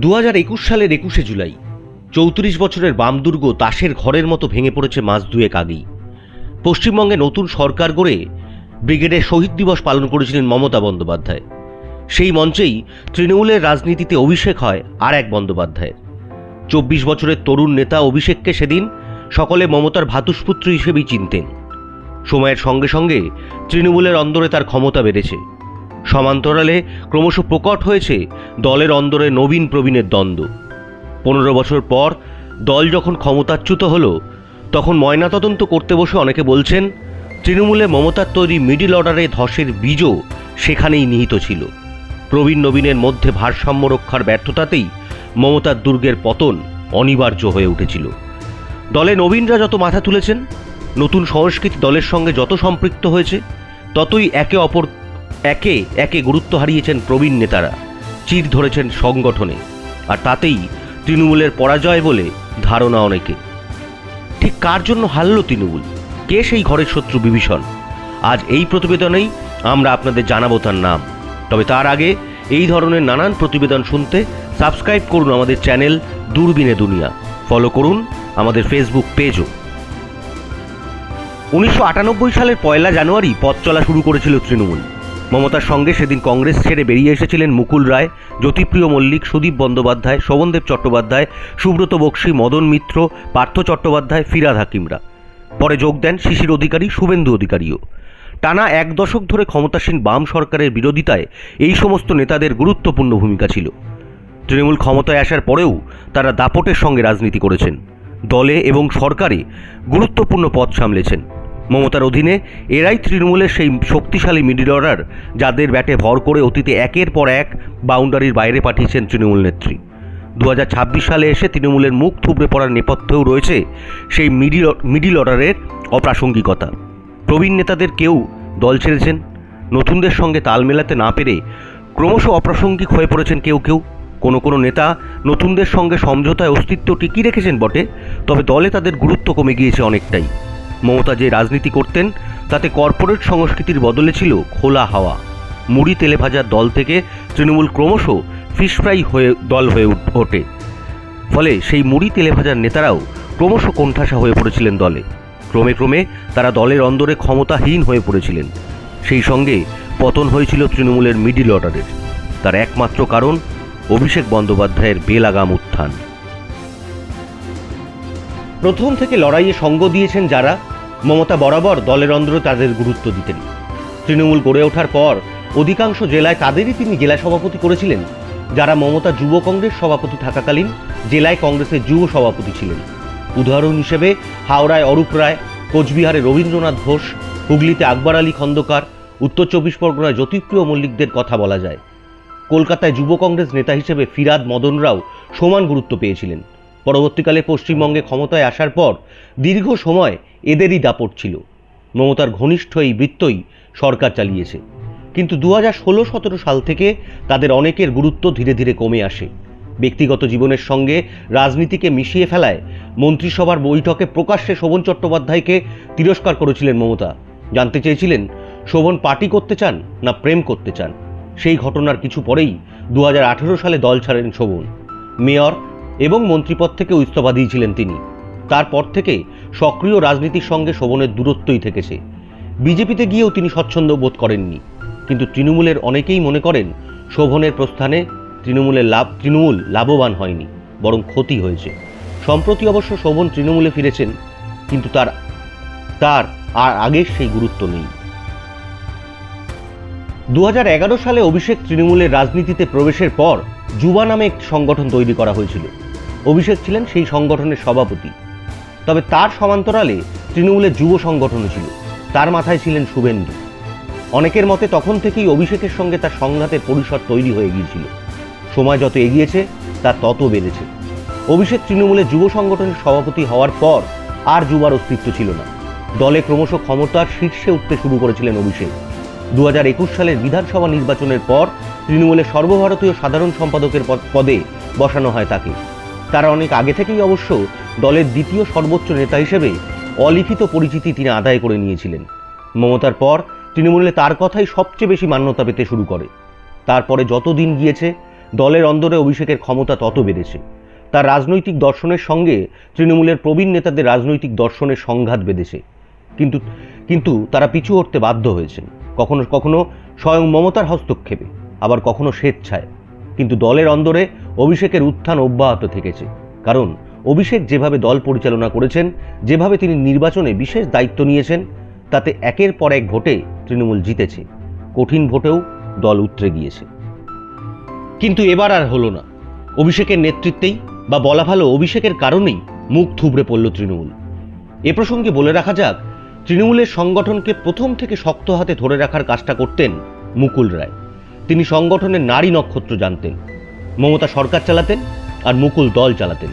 2021 সালের 21শে জুলাই 34 বছরের বামদুর্গ তাসের ঘরের মতো ভেঙে পড়েছে মাস দুয়েক আগেই। পশ্চিমবঙ্গে নতুন সরকার গড়ে ব্রিগেডের শহীদ দিবস পালন করেছিলেন মমতা বন্দ্যোপাধ্যায়। সেই মঞ্চেই তৃণমূলের রাজনীতিতে অভিষেক হয় আর এক বন্দ্যোপাধ্যায়ের। 24 বছরের তরুণ নেতা অভিষেককে সেদিন সকলে মমতার ভ্রাতুষ্পুত্র হিসেবেই চিনতেন। সময়ের সঙ্গে সঙ্গে তৃণমূলের অন্দরে তার ক্ষমতা বেড়েছে। সমান্তরালে ক্রমশ প্রকট হয়েছে দলের অন্দরে নবীন প্রবীণের দ্বন্দ্ব। 15 বছর পর দল যখন ক্ষমতাচ্যুত হলো, তখন ময়নাতদন্ত করতে বসে অনেকে বলছেন তৃণমূলে মমতার তৈরি মিডিল অর্ডারে ধসের বীজও সেখানেই নিহিত ছিল। প্রবীণ নবীনের মধ্যে ভারসাম্য রক্ষার ব্যর্থতাতেই মমতার দুর্গের পতন অনিবার্য হয়ে উঠেছিল। দলে নবীনরা যত মাথা তুলেছেন, নতুন সংস্কৃতি দলের সঙ্গে যত সম্পৃক্ত হয়েছে, ততই একে একে গুরুত্ব হারিয়েছেন প্রবীণ নেতারা, চির ধরেছেন সংগঠনে। আর তাতেই তৃণমূলের পরাজয় বলে ধারণা অনেকে। ঠিক কার জন্য হারল তৃণমূল? কে সেই ঘরের শত্রু বিভীষণ? আজ এই প্রতিবেদনেই আমরা আপনাদের জানাবো তার নাম। তবে তার আগে এই ধরনের নানান প্রতিবেদন শুনতে সাবস্ক্রাইব করুন আমাদের চ্যানেল দূরবীনে দুনিয়া, ফলো করুন আমাদের ফেসবুক পেজও। 1998 সালের 1 জানুয়ারি পথ চলা শুরু করেছিল তৃণমূল। মমতার সঙ্গে সেদিন কংগ্রেস ছেড়ে বেরিয়ে এসেছিলেন মুকুল রায়, জ্যোতিপ্রিয় মল্লিক, সুদীপ বন্দ্যোপাধ্যায়, শোভনদেব চট্টোপাধ্যায়, সুব্রত বক্সী, মদন মিত্র, পার্থ চট্টোপাধ্যায়, ফিরহাদ হাকিমরা। পরে যোগ দেন শিশির অধিকারী, শুভেন্দু অধিকারীও। টানা 1 দশক ধরে ক্ষমতাসীন বাম সরকারের বিরোধিতায় এই সমস্ত নেতাদের গুরুত্বপূর্ণ ভূমিকা ছিল। তৃণমূল ক্ষমতায় আসার পরেও তারা দাপটের সঙ্গে রাজনীতি করেছেন, দলে এবং সরকারে গুরুত্বপূর্ণ পদ সামলেছেন। মমতার অধীনে এরাই তৃণমূলের সেই শক্তিশালী মিডল অর্ডার, যাদের ব্যাটে ভর করে অতীতে একের পর এক বাউন্ডারির বাইরে পাঠিয়েছেন তৃণমূল নেত্রী। 2026 সালে এসে তৃণমূলের মুখ থুবড়ে পড়ার নেপথ্যেও রয়েছে সেই মিডল অর্ডারের অপ্রাসঙ্গিকতা। প্রবীণ নেতাদের কেউ দল ছেড়েছেন, নতুনদের সঙ্গে তাল মেলাতে না পেরে ক্রমশ অপ্রাসঙ্গিক হয়ে পড়েছেন কেউ কেউ। কোনো নেতা নতুনদের সঙ্গে সমঝোতায় অস্তিত্ব টিকিয়ে রেখেছেন বটে, তবে দলে তাদের গুরুত্ব কমে গিয়েছে অনেকটাই। মমতা যে রাজনীতি করতেন তাতে কর্পোরেট সংস্কৃতির বদলে ছিল খোলা হাওয়া। মুড়ি তেলে ভাজার দল থেকে তৃণমূল ক্রমশ ফিশ ফ্রাই দল হয়ে ওঠে। ফলে সেই মুড়ি তেলে ভাজার নেতারাও ক্রমশ কোণঠাসা হয়ে পড়েছিলেন দলে। ক্রমে তারা দলের অন্দরে ক্ষমতাহীন হয়ে পড়েছিলেন। সেই সঙ্গে পতন হয়েছিল তৃণমূলের মিডিল অর্ডারের। তার একমাত্র কারণ অভিষেক বন্দ্যোপাধ্যায়ের বেলাগাম উত্থান। প্রথম থেকে লড়াইয়ে সঙ্গ দিয়েছেন যারা, মমতা বরাবর দলের অন্দরে তাদের গুরুত্ব দিতেন। তৃণমূল গড়ে ওঠার পর অধিকাংশ জেলায় তাদেরই তিনি জেলা সভাপতি করেছিলেন, যারা মমতা যুব কংগ্রেস সভাপতি থাকাকালীন জেলায় কংগ্রেসের যুব সভাপতি ছিলেন। উদাহরণ হিসেবে হাওড়ায় অরূপ রায়, কোচবিহারে রবীন্দ্রনাথ ঘোষ, হুগলিতে আকবর আলী খন্দকার, উত্তর 24 পরগনায় জ্যোতিপ্রিয় মল্লিকদের কথা বলা যায়। কলকাতায় যুব কংগ্রেস নেতা হিসেবে ফিরহাদ মদনরাও সমান গুরুত্ব পেয়েছিলেন। পরবর্তীকালে পশ্চিমবঙ্গে ক্ষমতায় আসার পর দীর্ঘ সময় এদেরই দাপট ছিল। মমতার ঘনিষ্ঠ এই বৃত্তই সরকার চালিয়েছে। কিন্তু 2016-17 সাল থেকে তাদের অনেকের গুরুত্ব ধীরে ধীরে কমে আসে। ব্যক্তিগত জীবনের সঙ্গে রাজনীতিকে মিশিয়ে ফেলায় মন্ত্রিসভার বৈঠকে প্রকাশ্যে শোভন চট্টোপাধ্যায়কে তিরস্কার করেছিলেন মমতা। জানতে চেয়েছিলেন শোভন পার্টি করতে চান না প্রেম করতে চান। সেই ঘটনার কিছু পরেই 2018 সালে দল ছাড়েন শোভন। মেয়র এবং মন্ত্রীপদ থেকেও ইস্তফা দিয়েছিলেন তিনি। তারপর থেকে সক্রিয় রাজনীতির সঙ্গে শোভনের দূরত্বই থেকেছে। বিজেপিতে গিয়েও তিনি স্বচ্ছন্দ বোধ করেননি। কিন্তু তৃণমূলের অনেকেই মনে করেন শোভনের প্রস্থানে তৃণমূল লাভবান হয়নি, বরং ক্ষতি হয়েছে। সম্প্রতি অবশ্য শোভন তৃণমূলে ফিরেছেন, কিন্তু তার আর আগের সেই গুরুত্ব নেই। 2011 সালে অভিষেক তৃণমূলের রাজনীতিতে প্রবেশের পর যুবা নামে একটি সংগঠন তৈরি করা হয়েছিল। অভিষেক ছিলেন সেই সংগঠনের সভাপতি। তবে তার সমান্তরালে তৃণমূলের যুব সংগঠনও ছিল, তার মাথায় ছিলেন শুভেন্দু। অনেকের মতে তখন থেকেই অভিষেকের সঙ্গে তার সংঘাতের পরিসর তৈরি হয়ে গিয়েছিল। সময় যত এগিয়েছে তার তত বেড়েছে। অভিষেক তৃণমূলের যুব সংগঠনের সভাপতি হওয়ার পর আর যুবার অস্তিত্ব ছিল না। দলে ক্রমশ ক্ষমতার শীর্ষে উঠতে শুরু করেছিলেন অভিষেক। 2021 সালের বিধানসভা নির্বাচনের পর তৃণমূলের সর্বভারতীয় সাধারণ সম্পাদকের পদে বসানো হয় তাকে। তার অনেক আগে থেকেই অবশ্য দলের দ্বিতীয় সর্বোচ্চ নেতা হিসেবে অলিখিত পরিচিতি তিনি আদায় করে নিয়েছিলেন। মমতার পর তৃণমূলে তার কথাই সবচেয়ে বেশি মান্যতা পেতে শুরু করে। তারপরে যত দিন গিয়েছে দলের অন্দরে অভিষেকের ক্ষমতা তত বেড়েছে। তার রাজনৈতিক দর্শনের সঙ্গে তৃণমূলের প্রবীণ নেতাদের রাজনৈতিক দর্শনের সংঘাত বেঁধেছে, কিন্তু তারা পিছু হটতে বাধ্য হয়েছেন, কখনো কখনো স্বয়ং মমতার হস্তক্ষেপে, আবার কখনো স্বেচ্ছায়। কিন্তু দলের অন্দরে অভিষেকের উত্থান অব্যাহত থেকেছে, কারণ অভিষেক যেভাবে দল পরিচালনা করেছেন, যেভাবে তিনি নির্বাচনে বিশেষ দায়িত্ব নিয়েছেন, তাতে একের পর এক ভোটে তৃণমূল জিতেছে, কঠিন ভোটেও দল উতরে গিয়েছে। কিন্তু এবার আর হলো না। অভিষেকের নেতৃত্বেই, বা বলা ভালো অভিষেকের কারণেই মুখ থুবড়ে পড়ল তৃণমূল। এ প্রসঙ্গে বলে রাখা যাক, তৃণমূলের সংগঠনকে প্রথম থেকে শক্ত হাতে ধরে রাখার কাজটা করতেন মুকুল রায়। তিনি সংগঠনের নারী নক্ষত্র জানতেন। মমতা সরকার চালাতেন আর মুকুল দল চালাতেন।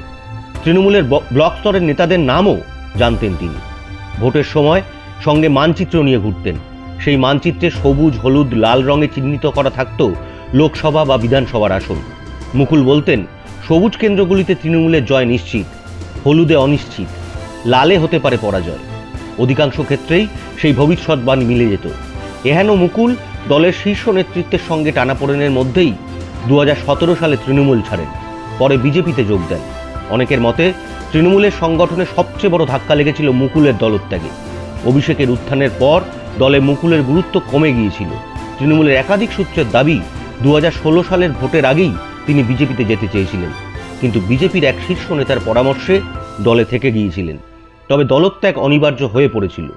তৃণমূলের ব্লক স্তরের নেতাদের নামও জানতেন তিনি। ভোটের সময় সঙ্গে মানচিত্র নিয়ে ঘুরতেন। সেই মানচিত্রে সবুজ, হলুদ, লাল রঙে চিহ্নিত করা থাকত লোকসভা বা বিধানসভার আসন। মুকুল বলতেন, সবুজ কেন্দ্রগুলিতে তৃণমূলের জয় নিশ্চিত, হলুদে অনিশ্চিত, লালে হতে পারে পরাজয়। অধিকাংশ ক্ষেত্রেই সেই ভবিষ্যৎবাণী মিলে যেত। এহেন মুকুল দলের শীর্ষ নেতৃত্বের সঙ্গে টানাপোড়েনের মধ্যেই 2017 সালে তৃণমূল ছাড়েন, পরে বিজেপিতে যোগ দেন। অনেকের মতে তৃণমূলের সংগঠনে সবচেয়ে বড় ধাক্কা লেগেছিল মুকুলের দলত্যাগে। অভিষেকের উত্থানের পর দলে মুকুলের গুরুত্ব কমে গিয়েছিল। তৃণমূলের একাধিক সূত্রের দাবি, 2016 সালের ভোটের আগেই তিনি বিজেপিতে যেতে চেয়েছিলেন, কিন্তু বিজেপির এক শীর্ষ নেতার পরামর্শে দলে থেকে গিয়েছিলেন। তবে দলত্যাগ অনিবার্য হয়ে পড়েছিল।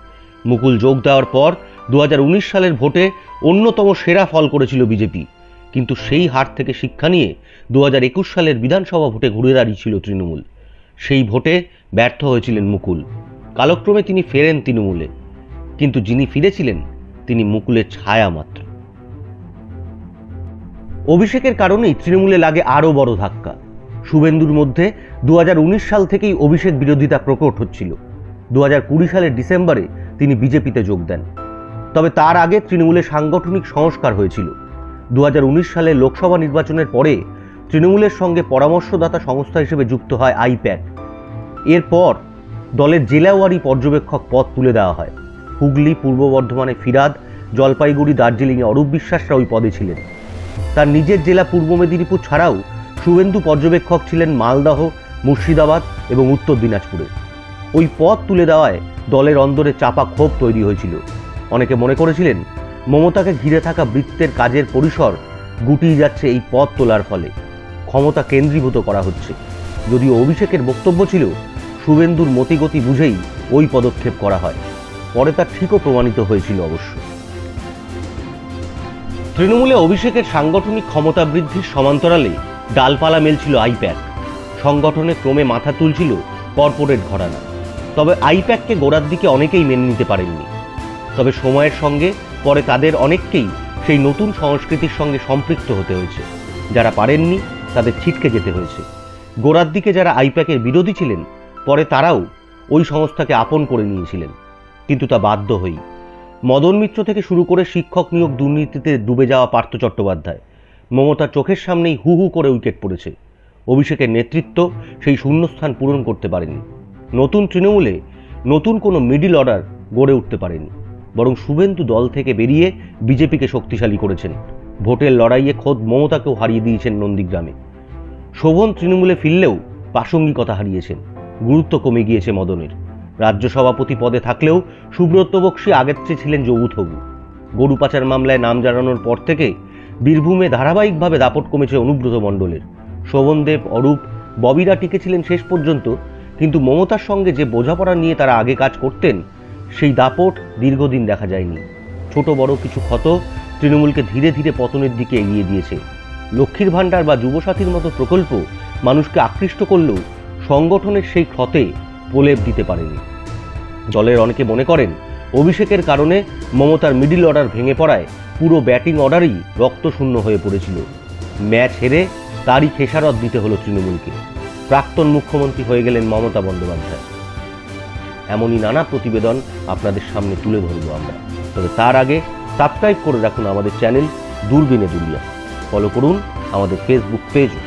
মুকুল যোগ দেওয়ার পর 2019 সালের ভোটে অন্যতম সেরা ফল করেছিল বিজেপি, কিন্তু সেই হার থেকে শিক্ষা নিয়ে 2021 সালের বিধানসভা ভোটে ঘুরে দাঁড়িয়েছিল তৃণমূল। সেই ভোটে ব্যর্থ হয়েছিলেন মুকুল। কালক্রমে তিনি ফেরেন তৃণমূলে, কিন্তু যিনি ফিরেছিলেন তিনি মুকুলের ছায়া মাত্র। অভিষেকের কারণেই তৃণমূলে লাগে আরও বড় ধাক্কা। শুভেন্দুর মধ্যে 2019 সাল থেকেই অভিষেক বিরোধিতা প্রকট হচ্ছিল। 2020 সালের ডিসেম্বরে তিনি বিজেপিতে যোগ দেন। তবে তার আগে তৃণমূলের সাংগঠনিক সংস্কার হয়েছিল। 2019 সালে লোকসভা নির্বাচনের পরে তৃণমূলের সঙ্গে পরামর্শদাতা সংস্থা হিসেবে যুক্ত হয় আইপ্যাক। এরপর দলের জেলাওয়ারি পর্যবেক্ষক পদ তুলে দেওয়া হয়। হুগলি, পূর্ব বর্ধমানে ফিরাদ, জলপাইগুড়ি, দার্জিলিংয়ে অরূপ বিশ্বাসরা ওই পদে ছিলেন। তার নিজের জেলা পূর্ব মেদিনীপুর ছাড়াও শুভেন্দু পর্যবেক্ষক ছিলেন মালদহ, মুর্শিদাবাদ এবং উত্তর দিনাজপুরে। ওই পদ তুলে দেওয়ায় দলের অন্দরে চাপা ক্ষোভ তৈরি হয়েছিল। অনেকে মনে করেছিলেন মমতাকে ঘিরে থাকা বৃত্তের কাজের পরিসর গুটিয়ে যাচ্ছে এই পদ তোলার ফলে, ক্ষমতা কেন্দ্রীভূত করা হচ্ছে। যদিও অভিষেকের বক্তব্য ছিল শুভেন্দুর মতিগতি বুঝেই ওই পদক্ষেপ করা হয়। পরে তা ঠিকও প্রমাণিত হয়েছিল অবশ্য। তৃণমূলে অভিষেকের সাংগঠনিক ক্ষমতা বৃদ্ধির সমান্তরালে ডালপালা মেলছিল আইপ্যাক। সংগঠনে ক্রমে মাথা তুলছিল কর্পোরেট ঘরানা। তবে আইপ্যাককে গোড়ার দিকে অনেকেই মেনে নিতে পারেননি। তবে সময়ের সঙ্গে পরে তাদের অনেককেই সেই নতুন সংস্কৃতির সঙ্গে সম্পৃক্ত হতে হয়েছে। যারা পারেননি তাদের ছিটকে যেতে হয়েছে। গোড়ার দিকে যারা আইপ্যাকের বিরোধী ছিলেন, পরে তারাও ওই সংস্থাকে আপন করে নিয়েছিলেন, কিন্তু তা বাধ্য হয়েই। মদন মিত্র থেকে শুরু করে শিক্ষক নিয়োগ দুর্নীতিতে ডুবে যাওয়া পার্থ চট্টোপাধ্যায়, মমতার চোখের সামনেই হু হু করে উইকেট পড়েছে। অভিষেকের নেতৃত্ব সেই শূন্যস্থান পূরণ করতে পারেনি। নতুন তৃণমূলে নতুন কোনো মিডিল অর্ডার গড়ে উঠতে পারেনি, বরং শুভেন্দু দল থেকে বেরিয়ে বিজেপিকে শক্তিশালী করেছেন। ভোটের লড়াইয়ে খোদ মমতাকেও হারিয়ে দিয়েছেন নন্দীগ্রামে। শোভন তৃণমূলে ফিরলেও প্রাসঙ্গিকতা হারিয়েছেন, গুরুত্ব কমে গিয়েছে মদনের। রাজ্য সভাপতি পদে থাকলেও সুব্রত বক্সী আগের চেয়ে ছিলেন যৌথগু। গরু পাচার মামলায় নাম জানানোর পর থেকে বীরভূমে ধারাবাহিকভাবে দাপট কমেছে অনুব্রত মণ্ডলের। শোভনদেব, অরূপ, ববিরা টিকেছিলেন শেষ পর্যন্ত, কিন্তু মমতার সঙ্গে যে বোঝাপড়া নিয়ে তারা আগে কাজ করতেন, সেই দাপট দীর্ঘদিন দেখা যায়নি। ছোট বড় কিছু ক্ষত তৃণমূলকে ধীরে ধীরে পতনের দিকে এগিয়ে দিয়েছে। লক্ষ্মীর ভাণ্ডার বা যুবসাথীর মতো প্রকল্প মানুষকে আকৃষ্ট করলেও সংগঠনের সেই ক্ষতে প্রলেপ দিতে পারেনি। দলের অনেকে মনে করেন অভিষেকের কারণে মমতার মিডিল অর্ডার ভেঙে পড়ায় পুরো ব্যাটিং অর্ডারই রক্তশূন্য হয়ে পড়েছিল। ম্যাচ হেরে তারই খেসারত দিতে হলো তৃণমূলকে। প্রাক্তন মুখ্যমন্ত্রী হয়ে গেলেন মমতা বন্দ্যোপাধ্যায়। এমনই নানা প্রতিবেদন আপনাদের সামনে তুলে ধরবো আমরা। তবে তার আগে সাবস্ক্রাইব করে রাখুন আমাদের চ্যানেল দূরবীনে দুনিয়া। ফলো করুন আমাদের ফেসবুক পেজও।